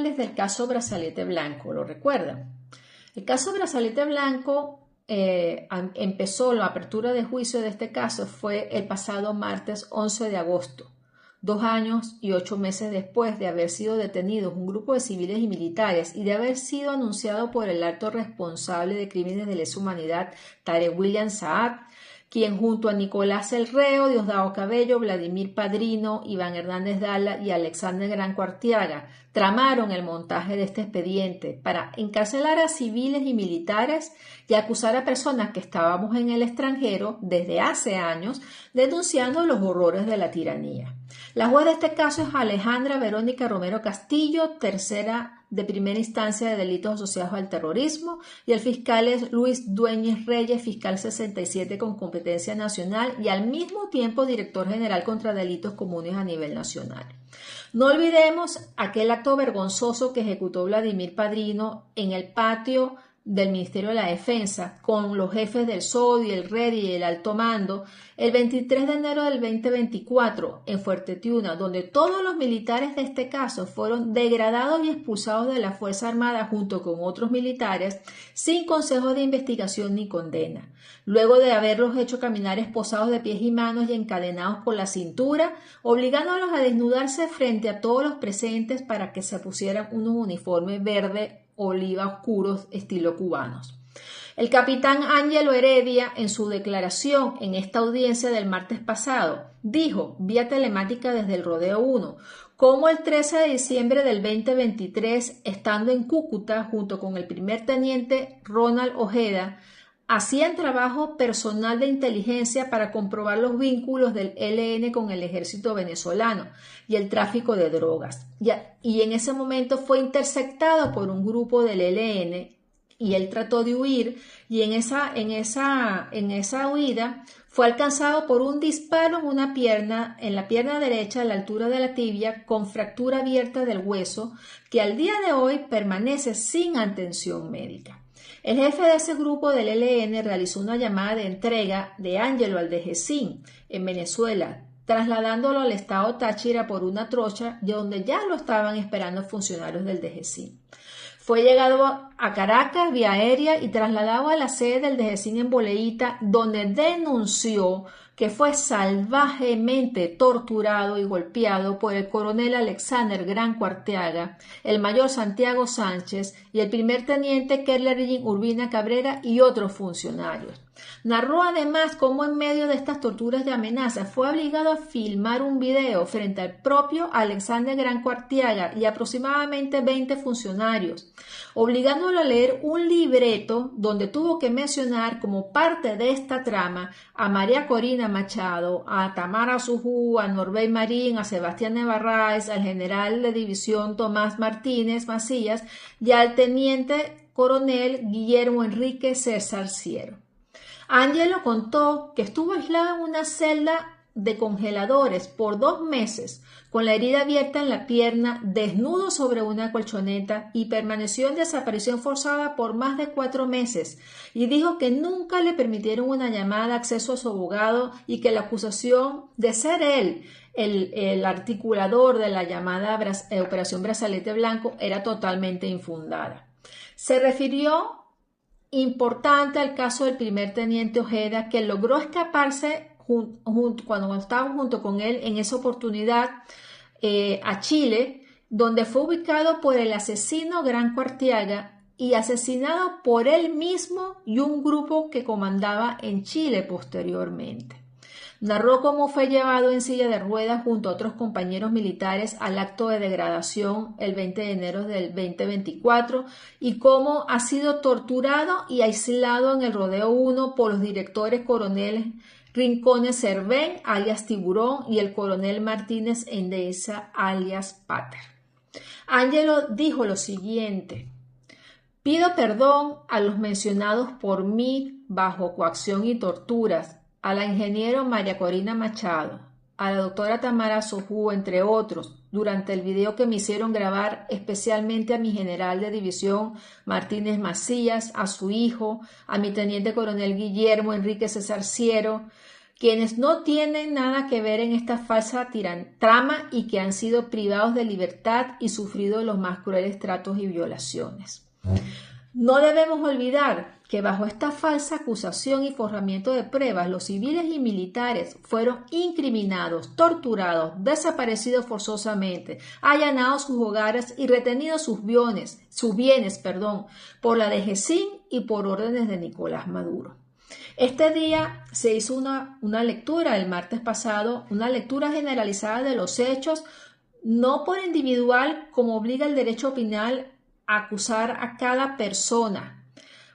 hablarles del caso Brazalete Blanco, ¿lo recuerdan? El caso Brazalete Blanco empezó, la apertura de juicio de este caso fue el pasado martes 11 de agosto, 2 años y 8 meses después de haber sido detenidos un grupo de civiles y militares y de haber sido anunciado por el alto responsable de crímenes de lesa humanidad, Tarek William Saad, quien junto a Nicolás el Reo, Diosdado Cabello, Vladimir Padrino, Iván Hernández Dalla y Alexander Gran Cuartiaga tramaron el montaje de este expediente para encarcelar a civiles y militares y acusar a personas que estábamos en el extranjero desde hace años denunciando los horrores de la tiranía. La juez de este caso es Alejandra Verónica Romero Castillo, tercera de primera instancia de delitos asociados al terrorismo, y el fiscal es Luis Dueñez Reyes, fiscal 67 con competencia nacional y al mismo tiempo director general contra delitos comunes a nivel nacional. No olvidemos aquel acto vergonzoso que ejecutó Vladimir Padrino en el patio del Ministerio de la Defensa con los jefes del SODI, el REDI y el alto mando el 23 de enero del 2024 en Fuerte Tiuna, donde todos los militares de este caso fueron degradados y expulsados de la Fuerza Armada junto con otros militares sin consejo de investigación ni condena, luego de haberlos hecho caminar esposados de pies y manos y encadenados por la cintura, obligándolos a desnudarse frente a todos los presentes para que se pusieran unos uniformes verde oliva oscuros estilo cubanos. El capitán Ángelo Heredia, en su declaración en esta audiencia del martes pasado, dijo vía telemática desde el Rodeo 1 cómo el 13 de diciembre del 2023, estando en Cúcuta junto con el primer teniente Ronald Ojeda, hacían trabajo personal de inteligencia para comprobar los vínculos del ELN con el ejército venezolano y el tráfico de drogas. Y en ese momento fue interceptado por un grupo del ELN y él trató de huir y en esa huida fue alcanzado por un disparo en la pierna derecha a la altura de la tibia con fractura abierta del hueso que al día de hoy permanece sin atención médica. El jefe de ese grupo del ELN realizó una llamada de entrega de Ángelo al DGCIN en Venezuela, trasladándolo al estado Táchira por una trocha donde ya lo estaban esperando funcionarios del DGCIN. Fue llegado a Caracas vía aérea y trasladado a la sede del DGCIN en Boleíta, donde denunció que fue salvajemente torturado y golpeado por el coronel Alexander Gran Cuartiaga, el mayor Santiago Sánchez y el primer teniente Kerlerin Urbina Cabrera y otros funcionarios. Narró además cómo en medio de estas torturas y amenazas fue obligado a filmar un video frente al propio Alexander Gran Cuartiaga y aproximadamente 20 funcionarios, obligándolo a leer un libreto donde tuvo que mencionar como parte de esta trama a María Corina Machado, a Tamara Sujú, a Norbey Marín, a Sebastián Nevarráez, al general de división Tomás Martínez Macías y al teniente coronel Guillermo Enrique César Ciero. Ángelo contó que estuvo aislado en una celda de congeladores por 2 meses, con la herida abierta en la pierna, desnudo sobre una colchoneta y permaneció en desaparición forzada por más de 4 meses y dijo que nunca le permitieron una llamada de acceso a su abogado y que la acusación de ser él el articulador de la llamada Operación Brazalete Blanco era totalmente infundada. Se refirió importante al caso del primer teniente Ojeda, que logró escaparse cuando estábamos junto con él en esa oportunidad a Chile, donde fue ubicado por el asesino Gran Cuartiaga y asesinado por él mismo y un grupo que comandaba en Chile posteriormente. Narró cómo fue llevado en silla de ruedas junto a otros compañeros militares al acto de degradación el 20 de enero del 2024 y cómo ha sido torturado y aislado en el Rodeo 1 por los directores coroneles Rincones Cervén, alias Tiburón, y el coronel Martínez Endesa, alias Pater. Ángelo dijo lo siguiente: pido perdón a los mencionados por mí bajo coacción y torturas, a la ingeniero María Corina Machado, a la doctora Tamara Sojú, entre otros, durante el video que me hicieron grabar, especialmente a mi general de división Martínez Macías, a su hijo, a mi teniente coronel Guillermo Enrique César Ciero, quienes no tienen nada que ver en esta falsa trama y que han sido privados de libertad y sufrido los más crueles tratos y violaciones. No debemos olvidar que bajo esta falsa acusación y forramiento de pruebas, los civiles y militares fueron incriminados, torturados, desaparecidos forzosamente, allanados sus hogares y retenidos sus bienes, por la DGCIN y por órdenes de Nicolás Maduro. Este día se hizo una lectura el martes pasado, una lectura generalizada de los hechos, no por individual como obliga el derecho penal a acusar a cada persona.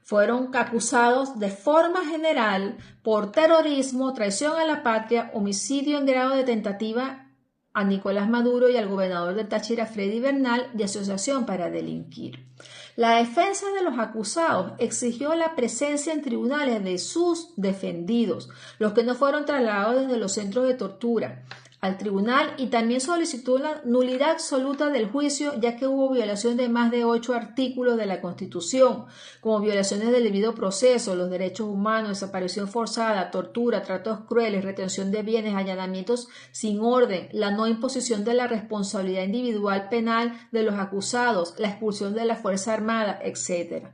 Fueron acusados de forma general por terrorismo, traición a la patria, homicidio en grado de tentativa a Nicolás Maduro y al gobernador de Táchira, Freddy Bernal, y asociación para delinquir. La defensa de los acusados exigió la presencia en tribunales de sus defendidos, los que no fueron trasladados desde los centros de tortura al tribunal, y también solicitó la nulidad absoluta del juicio, ya que hubo violación de más de 8 artículos de la Constitución, como violaciones del debido proceso, los derechos humanos, desaparición forzada, tortura, tratos crueles, retención de bienes, allanamientos sin orden, la no imposición de la responsabilidad individual penal de los acusados, la expulsión de la Fuerza Armada, etc.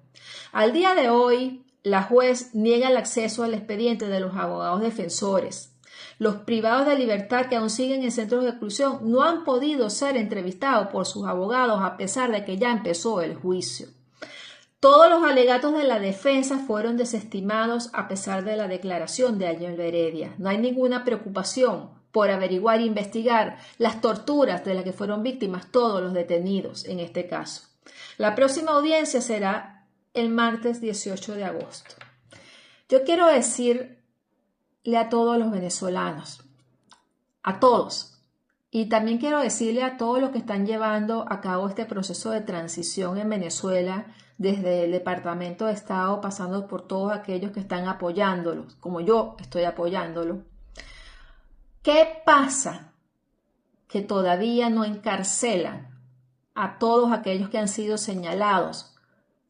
Al día de hoy, la juez niega el acceso al expediente de los abogados defensores. Los privados de libertad que aún siguen en centros de reclusión no han podido ser entrevistados por sus abogados a pesar de que ya empezó el juicio. Todos los alegatos de la defensa fueron desestimados a pesar de la declaración de Ángel Heredia. No hay ninguna preocupación por averiguar e investigar las torturas de las que fueron víctimas todos los detenidos en este caso. La próxima audiencia será el martes 18 de agosto. Yo quiero decirle a todos los venezolanos, a todos, y también quiero decirle a todos los que están llevando a cabo este proceso de transición en Venezuela, desde el Departamento de Estado, pasando por todos aquellos que están apoyándolos, como yo estoy apoyándolo. ¿Qué pasa? Que todavía no encarcelan a todos aquellos que han sido señalados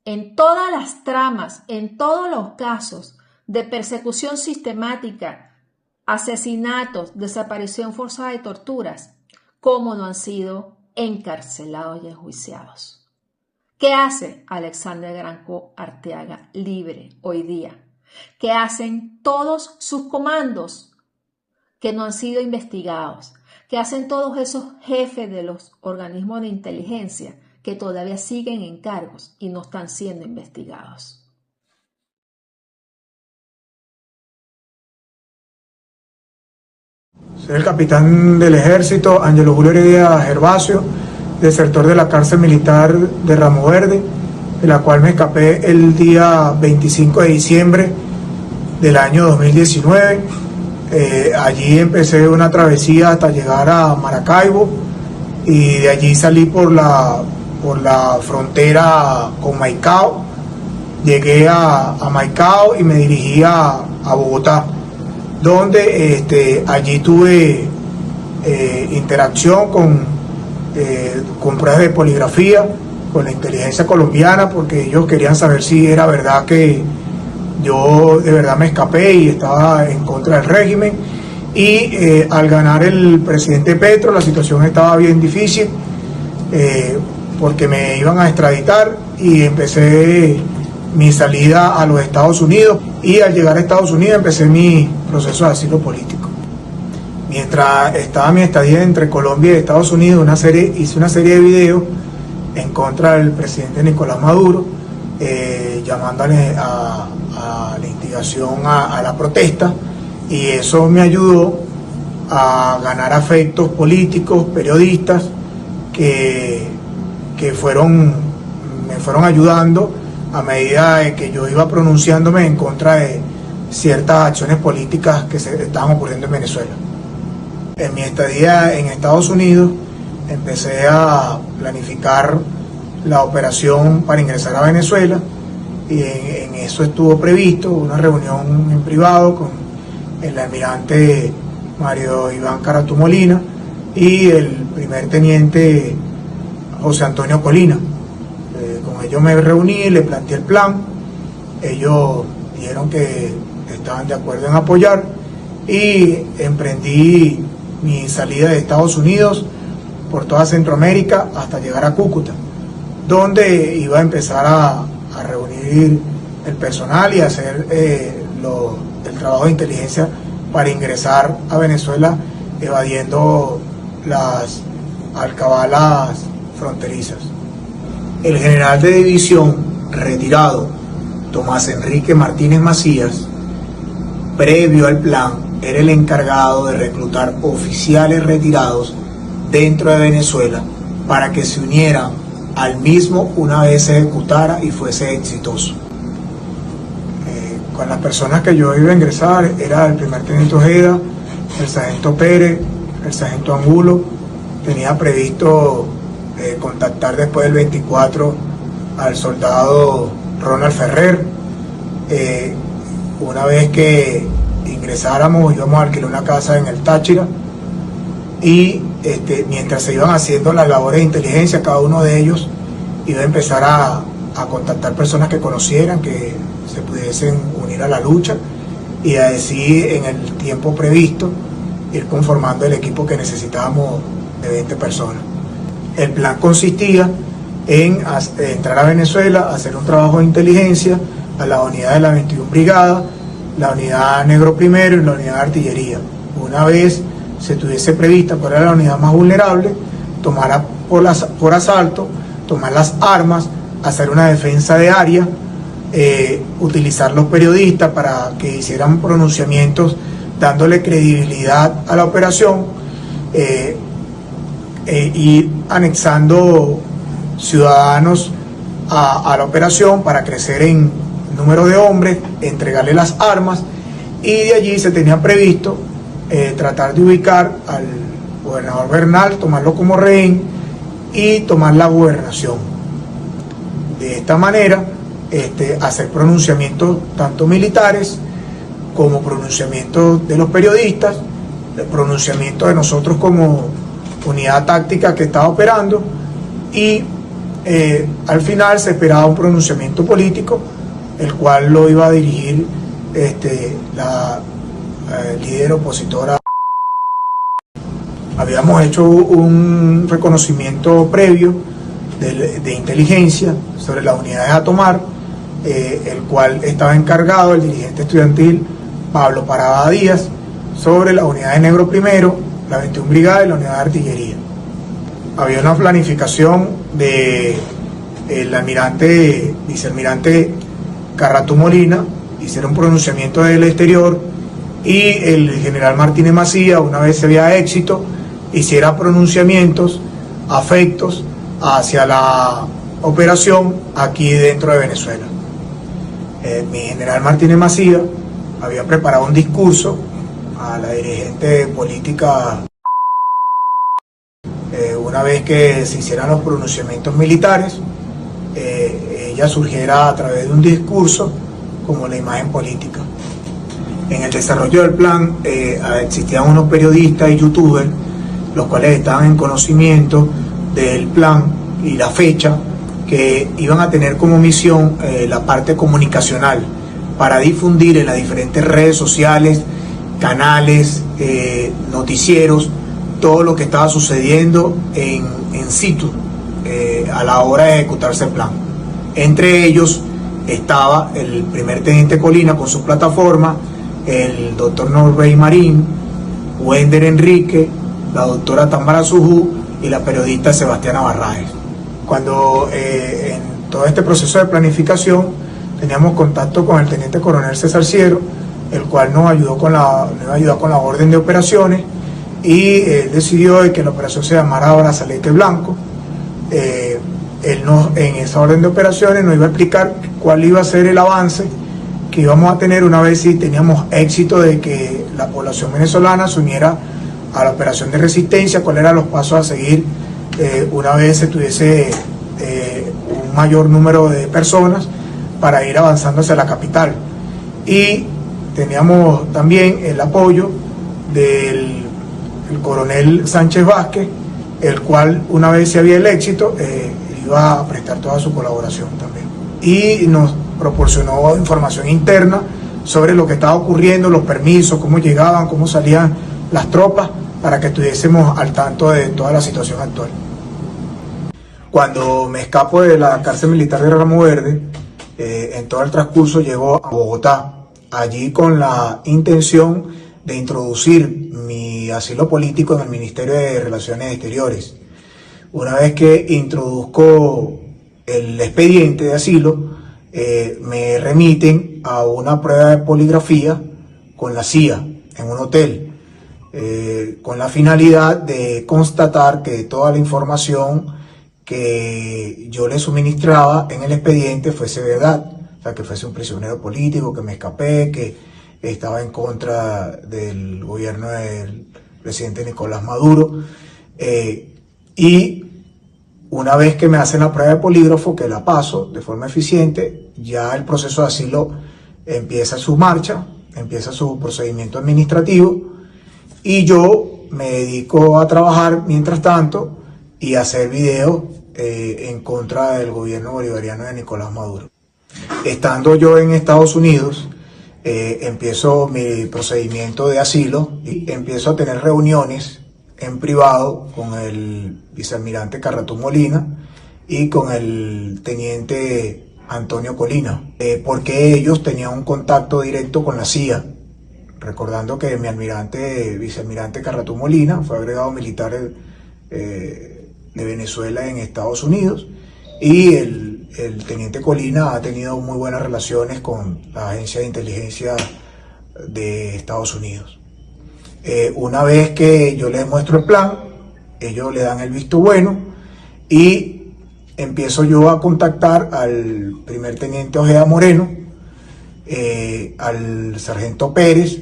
en todas las tramas, en todos los casos de persecución sistemática, asesinatos, desaparición forzada y torturas, como no han sido encarcelados y enjuiciados. ¿Qué hace Alexander Granco Arteaga libre hoy día? ¿Qué hacen todos sus comandos que no han sido investigados? ¿Qué hacen todos esos jefes de los organismos de inteligencia que todavía siguen en cargos y no están siendo investigados? Soy el capitán del ejército, Ángelo Julio Heredia Gervasio, desertor de la cárcel militar de Ramo Verde, de la cual me escapé el día 25 de diciembre del año 2019. Allí empecé una travesía hasta llegar a Maracaibo y de allí salí por la frontera con Maicao. Llegué a Maicao y me dirigí a Bogotá, donde allí tuve interacción con pruebas de poligrafía, con la inteligencia colombiana, porque ellos querían saber si era verdad que yo de verdad me escapé y estaba en contra del régimen. Y al ganar el presidente Petro, la situación estaba bien difícil, porque me iban a extraditar, y empecé mi salida a los Estados Unidos, y al llegar a Estados Unidos empecé mi proceso de asilo político. Mientras estaba mi estadía entre Colombia y Estados Unidos, hice una serie de videos en contra del presidente Nicolás Maduro, llamándole a la instigación a la protesta, y eso me ayudó a ganar afectos políticos, periodistas, que me fueron ayudando a medida de que yo iba pronunciándome en contra de ciertas acciones políticas que se estaban ocurriendo en Venezuela. En mi estadía en Estados Unidos empecé a planificar la operación para ingresar a Venezuela, y en eso estuvo previsto una reunión en privado con el almirante Mario Iván Carato Molina y el primer teniente José Antonio Colina. Con ellos me reuní, le planteé el plan, ellos dijeron que estaban de acuerdo en apoyar, y emprendí mi salida de Estados Unidos por toda Centroamérica hasta llegar a Cúcuta, donde iba a empezar a reunir el personal y hacer el trabajo de inteligencia para ingresar a Venezuela evadiendo las alcabalas fronterizas. El general de división retirado Tomás Enrique Martínez Macías, previo al plan, era el encargado de reclutar oficiales retirados dentro de Venezuela para que se unieran al mismo una vez se ejecutara y fuese exitoso. Con las personas que yo iba a ingresar era el primer teniente Ojeda, el sargento Pérez, el sargento Angulo. Tenía previsto contactar después del 24 al soldado Ronald Ferrer. Una vez que ingresáramos íbamos a alquilar una casa en el Táchira y mientras se iban haciendo las labores de inteligencia, cada uno de ellos iba a empezar a contactar personas que conocieran, que se pudiesen unir a la lucha y así en el tiempo previsto ir conformando el equipo que necesitábamos de 20 personas. El plan consistía en entrar a Venezuela, hacer un trabajo de inteligencia a la unidad de la 21 Brigada, la unidad Negro Primero y la unidad de artillería. Una vez se tuviese prevista cuál era la unidad más vulnerable, tomarla por asalto, tomar las armas, hacer una defensa de área, utilizar los periodistas para que hicieran pronunciamientos dándole credibilidad a la operación, y anexando ciudadanos a la operación para crecer en número de hombres, entregarle las armas, y de allí se tenía previsto tratar de ubicar al gobernador Bernal, tomarlo como rehén y tomar la gobernación. De esta manera hacer pronunciamientos tanto militares como pronunciamientos de los periodistas, el pronunciamiento de nosotros como unidad táctica que estaba operando, y al final se esperaba un pronunciamiento político, el cual lo iba a dirigir la líder opositora. Habíamos hecho un reconocimiento previo de inteligencia sobre las unidades a tomar, el cual estaba encargado el dirigente estudiantil Pablo Parada Díaz, sobre la unidad de Negro Primero, la 21 Brigada y la unidad de artillería. Había una planificación de el vicealmirante Carratú Molina, hicieron un pronunciamiento del exterior, y el general Martínez Macías, una vez se vea éxito, hiciera pronunciamientos afectos hacia la operación aquí dentro de Venezuela. Mi general Martínez Macías había preparado un discurso a la dirigente política una vez que se hicieran los pronunciamientos militares, ella surgiera a través de un discurso como la imagen política. En el desarrollo del plan existían unos periodistas y youtubers, los cuales estaban en conocimiento del plan y la fecha, que iban a tener como misión la parte comunicacional para difundir en las diferentes redes sociales, canales, noticieros, todo lo que estaba sucediendo en situ a la hora de ejecutarse el plan. Entre ellos estaba el primer teniente Colina con su plataforma, el doctor Norbey Marín, Wender Enrique, la doctora Tambara Sujú y la periodista Sebastiana Barrajes. Cuando en todo este proceso de planificación teníamos contacto con el teniente coronel César Ciero, el cual nos ayudó con la orden de operaciones, y él decidió de que la operación se llamara Brazalete Blanco. En esa orden de operaciones nos iba a explicar cuál iba a ser el avance que íbamos a tener una vez si teníamos éxito de que la población venezolana se uniera a la operación de resistencia, cuáles eran los pasos a seguir una vez se tuviese un mayor número de personas para ir avanzando hacia la capital. Y teníamos también el apoyo del coronel Sánchez Vázquez, el cual una vez se había el éxito iba a prestar toda su colaboración también, y nos proporcionó información interna sobre lo que estaba ocurriendo, los permisos, cómo llegaban, cómo salían las tropas, para que estuviésemos al tanto de toda la situación actual. Cuando me escapo de la cárcel militar de Ramo Verde, en todo el transcurso llego a Bogotá, allí con la intención de introducir mi asilo político en el Ministerio de Relaciones Exteriores. Una vez que introduzco el expediente de asilo, me remiten a una prueba de poligrafía con la CIA en un hotel, con la finalidad de constatar que toda la información que yo le suministraba en el expediente fuese verdad, o sea, que fuese un prisionero político, que me escapé, que estaba en contra del gobierno del presidente Nicolás Maduro, y una vez que me hacen la prueba de polígrafo, que la paso de forma eficiente, ya el proceso de asilo empieza su marcha, empieza su procedimiento administrativo, y yo me dedico a trabajar mientras tanto y hacer videos en contra del gobierno bolivariano de Nicolás Maduro. Estando yo en Estados Unidos, empiezo mi procedimiento de asilo y empiezo a tener reuniones en privado con el vicealmirante Carratú Molina y con el teniente Antonio Colina, porque ellos tenían un contacto directo con la CIA. Recordando que mi vicealmirante Carratú Molina fue agregado militar de Venezuela en Estados Unidos, y el teniente Colina ha tenido muy buenas relaciones con la agencia de inteligencia de Estados Unidos. Una vez que yo les muestro el plan, ellos le dan el visto bueno y empiezo yo a contactar al primer teniente Ojeda Moreno, al sargento Pérez,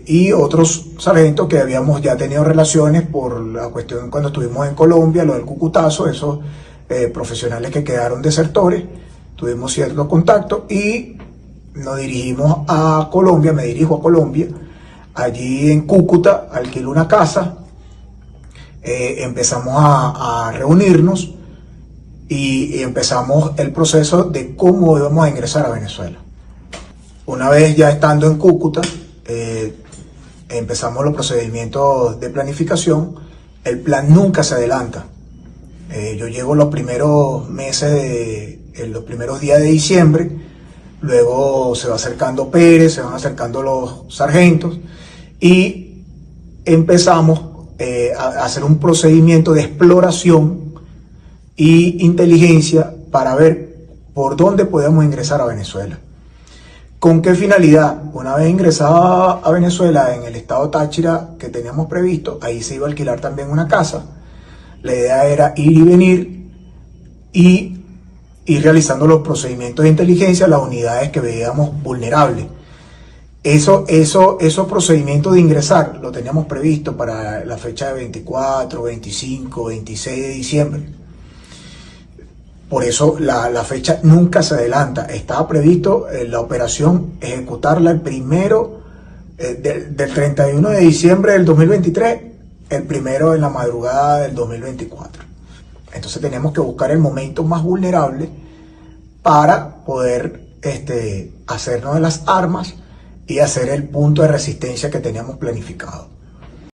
y otros sargentos que habíamos ya tenido relaciones por la cuestión cuando estuvimos en Colombia, lo del Cucutazo, esos profesionales que quedaron desertores, tuvimos ciertos contactos y nos dirigimos a Colombia, me dirijo a Colombia, allí en Cúcuta alquilo una casa, empezamos a reunirnos y empezamos el proceso de cómo íbamos a ingresar a Venezuela. Una vez ya estando en Cúcuta, empezamos los procedimientos de planificación. El plan nunca se adelanta. Yo llego los primeros meses, los primeros días de diciembre, luego se va acercando Pérez, se van acercando los sargentos y empezamos a hacer un procedimiento de exploración y inteligencia para ver por dónde podemos ingresar a Venezuela. ¿Con qué finalidad? Una vez ingresada a Venezuela en el estado Táchira que teníamos previsto, ahí se iba a alquilar también una casa. La idea era ir y venir y ir realizando los procedimientos de inteligencia a las unidades que veíamos vulnerables. Esos procedimientos de ingresar lo teníamos previsto para la fecha de 24, 25, 26 de diciembre. Por eso la fecha nunca se adelanta. Estaba previsto la operación ejecutarla el primero del 31 de diciembre del 2023, el primero en la madrugada del 2024. Entonces tenemos que buscar el momento más vulnerable para poder hacernos de las armas y hacer el punto de resistencia que teníamos planificado.